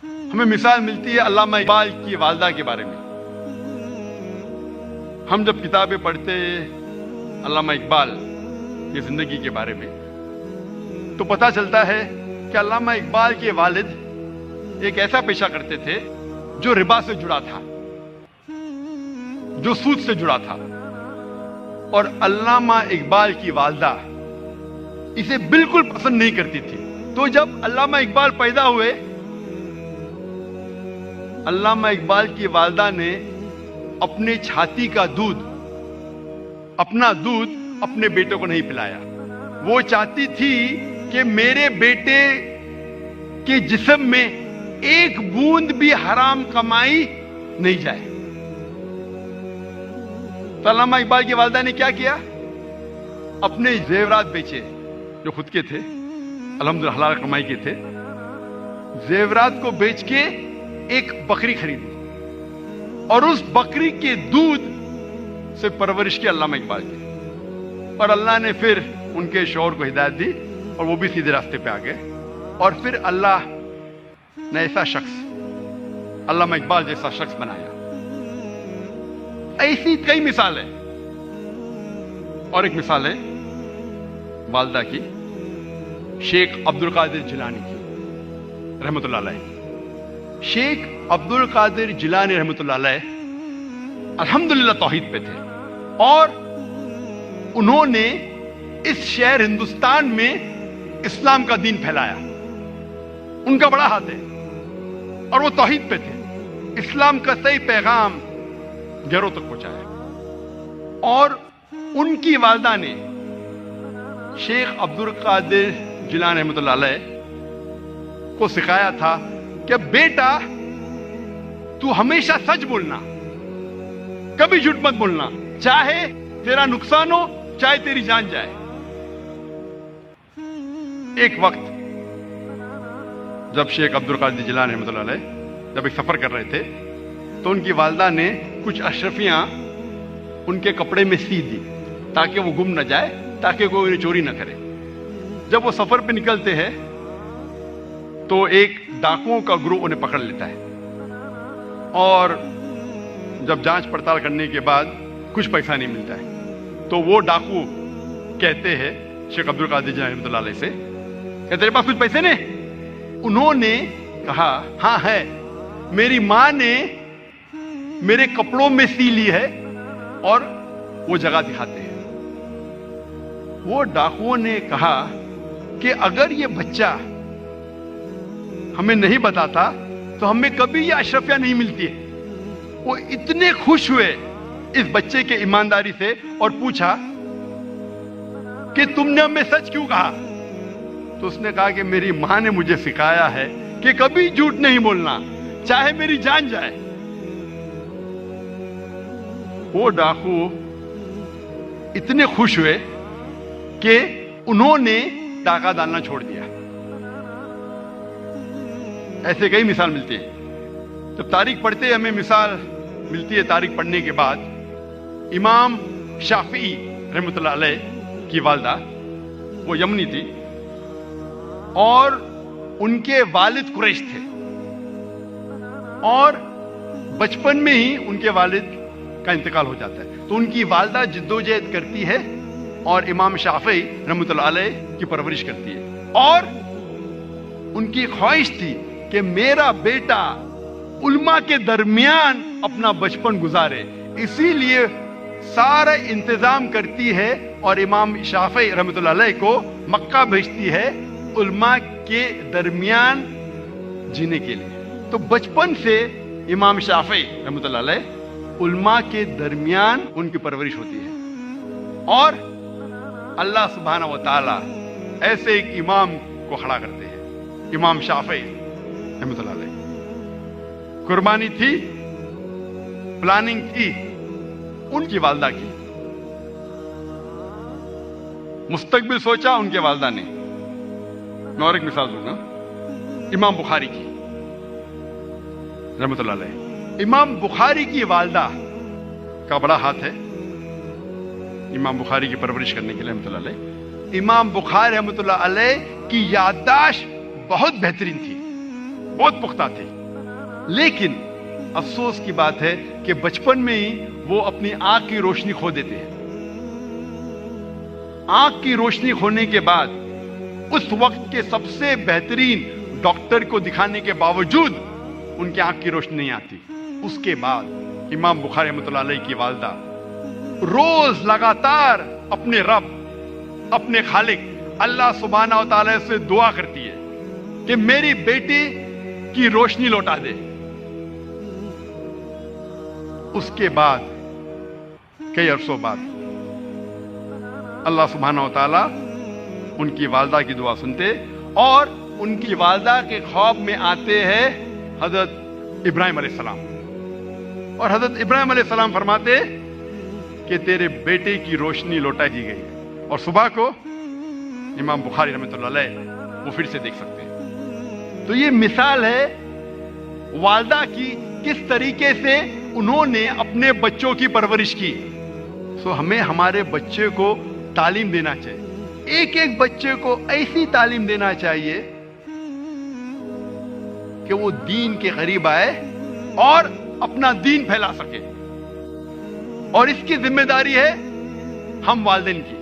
ہمیں مثال ملتی ہے علامہ اقبال کی والدہ کے بارے میں. ہم جب کتابیں پڑھتے علامہ اقبال کی زندگی کے بارے میں تو پتہ چلتا ہے کہ علامہ اقبال کے والد ایک ایسا پیشہ کرتے تھے جو ربا سے جڑا تھا، جو سود سے جڑا تھا، اور علامہ اقبال کی والدہ اسے بالکل پسند نہیں کرتی تھی. تو جب علامہ اقبال پیدا ہوئے، علامہ اقبال کی والدہ نے اپنے چھاتی کا دودھ، اپنا دودھ اپنے بیٹے کو نہیں پلایا. وہ چاہتی تھی کہ میرے بیٹے کے جسم میں ایک بوند بھی حرام کمائی نہیں جائے. تو علامہ اقبال کی والدہ نے کیا کیا؟ اپنے زیورات بیچے جو خود کے تھے، الحمدللہ حلال کمائی کے تھے. زیورات کو بیچ کے ایک بکری خریدی اور اس بکری کے دودھ سے پرورش کی علامہ اقبال کی. اور اللہ نے پھر ان کے شوہر کو ہدایت دی اور وہ بھی سیدھے راستے پہ آ گئے. اور پھر اللہ نے ایسا شخص، علامہ اقبال جیسا شخص بنایا. ایسی کئی مثال ہے. اور ایک مثال ہے والدہ کی، شیخ عبد القادر جیلانی کی رحمۃ اللہ علیہ. شیخ عبد القادر جیلانی رحمۃ اللہ علیہ الحمدللہ توحید پہ تھے، اور انہوں نے اس شہر ہندوستان میں اسلام کا دین پھیلایا. ان کا بڑا ہاتھ ہے اور وہ توحید پہ تھے. اسلام کا صحیح پیغام گھروں تک پہنچایا. اور ان کی والدہ نے شیخ عبد القادر جیلانی رحمۃ اللہ علیہ کو سکھایا تھا کہ بیٹا تو ہمیشہ سچ بولنا، کبھی جھوٹ مت بولنا، چاہے تیرا نقصان ہو چاہے تیری جان جائے. ایک وقت جب شیخ عبد القادر جیلانی رحمۃ اللہ علیہ جب ایک سفر کر رہے تھے تو ان کی والدہ نے کچھ اشرفیاں ان کے کپڑے میں سی دی تاکہ وہ گم نہ جائے، تاکہ کوئی انہیں چوری نہ کرے. جب وہ سفر پہ نکلتے ہیں تو ایک ڈاکوؤں کا گروہ انہیں پکڑ لیتا ہے، اور جب جانچ پڑتال کرنے کے بعد کچھ پیسہ نہیں ملتا ہے تو وہ ڈاکو کہتے ہیں شیخ عبد القادر جیلانی رحمۃ اللہ علیہ سے کہ تیرے پاس کچھ پیسے نہیں؟ انہوں نے کہا ہاں ہے، میری ماں نے میرے کپڑوں میں سی لی ہے. اور وہ جگہ دکھاتے ہیں. وہ ڈاکوؤں نے کہا کہ اگر یہ بچہ ہمیں نہیں بتاتا تو ہمیں کبھی یہ اشرفیاں نہیں ملتی ہے. وہ اتنے خوش ہوئے اس بچے کے ایمانداری سے اور پوچھا کہ تم نے ہمیں سچ کیوں کہا؟ تو اس نے کہا کہ میری ماں نے مجھے سکھایا ہے کہ کبھی جھوٹ نہیں بولنا، چاہے میری جان جائے. وہ ڈاکو اتنے خوش ہوئے کہ انہوں نے ڈاکہ ڈالنا چھوڑ دیا. ایسے کئی مثال ملتی ہے. جب تاریخ پڑھتے ہیں ہمیں مثال ملتی ہے. تاریخ پڑھنے کے بعد امام شافعی رحمۃ اللہ علیہ کی والدہ وہ یمنی تھی، اور ان کے والد قریش تھے، اور بچپن میں ہی ان کے والد کا انتقال ہو جاتا ہے. تو ان کی والدہ جدوجہد کرتی ہے اور امام شافعی رحمۃ اللہ علیہ کی پرورش کرتی ہے. اور ان کی خواہش تھی کہ میرا بیٹا علماء کے درمیان اپنا بچپن گزارے، اسی لیے سارا انتظام کرتی ہے اور امام شافعی رحمۃ اللہ علیہ کو مکہ بھیجتی ہے علماء کے درمیان جینے کے لیے. تو بچپن سے امام شافعی رحمۃ اللہ علیہ علماء کے درمیان ان کی پرورش ہوتی ہے. اور اللہ سبحانہ و تعالی ایسے ایک امام کو کھڑا کرتے ہیں، امام شافعی رحمۃ اللہ علیہ. قربانی تھی، پلاننگ تھی ان کی والدہ کی، مستقبل سوچا ان کے والدہ نے. میں اور ایک مثال دوں گا امام بخاری کی رحمۃ اللہ علیہ. امام بخاری کی والدہ کا بڑا ہاتھ ہے امام بخاری کی پرورش کرنے کے لیے رحمۃ اللہ علیہ. امام بخاری رحمۃ اللہ علیہ کی یادداشت بہت بہترین تھی، بہت پختہ تھی، لیکن افسوس کی بات ہے کہ بچپن میں ہی وہ اپنی آنکھ کی روشنی کھو دیتے ہیں۔ آنکھ کی روشنی کھونے کے بعد اس وقت کے سب سے بہترین ڈاکٹر کو دکھانے کے باوجود ان کی آنکھ کی روشنی نہیں آتی۔ اس کے بعد امام بخاری رحمۃ اللہ علیہ کی والدہ روز لگاتار اپنے رب، اپنے خالق اللہ سبحانہ و تعالی سے دعا کرتی ہے کہ میری بیٹی کی روشنی لوٹا دے۔ اس کے بعد کئی عرصوں بعد اللہ سبحانہ و تعالی ان کی والدہ کی دعا سنتے اور ان کی والدہ کے خواب میں آتے ہیں حضرت ابراہیم علیہ السلام، اور حضرت ابراہیم علیہ السلام فرماتے کہ تیرے بیٹے کی روشنی لوٹا دی گئی، اور صبح کو امام بخاری رحمۃ اللہ علیہ وہ پھر سے دیکھ سکتے ہیں۔ تو یہ مثال ہے والدہ کی، کس طریقے سے انہوں نے اپنے بچوں کی پرورش کی۔ ہمیں ہمارے بچے کو تعلیم دینا چاہیے، ایک ایک بچے کو ایسی تعلیم دینا چاہیے کہ وہ دین کے قریب آئے اور اپنا دین پھیلا سکے، اور اس کی ذمہ داری ہے ہم والدین کی۔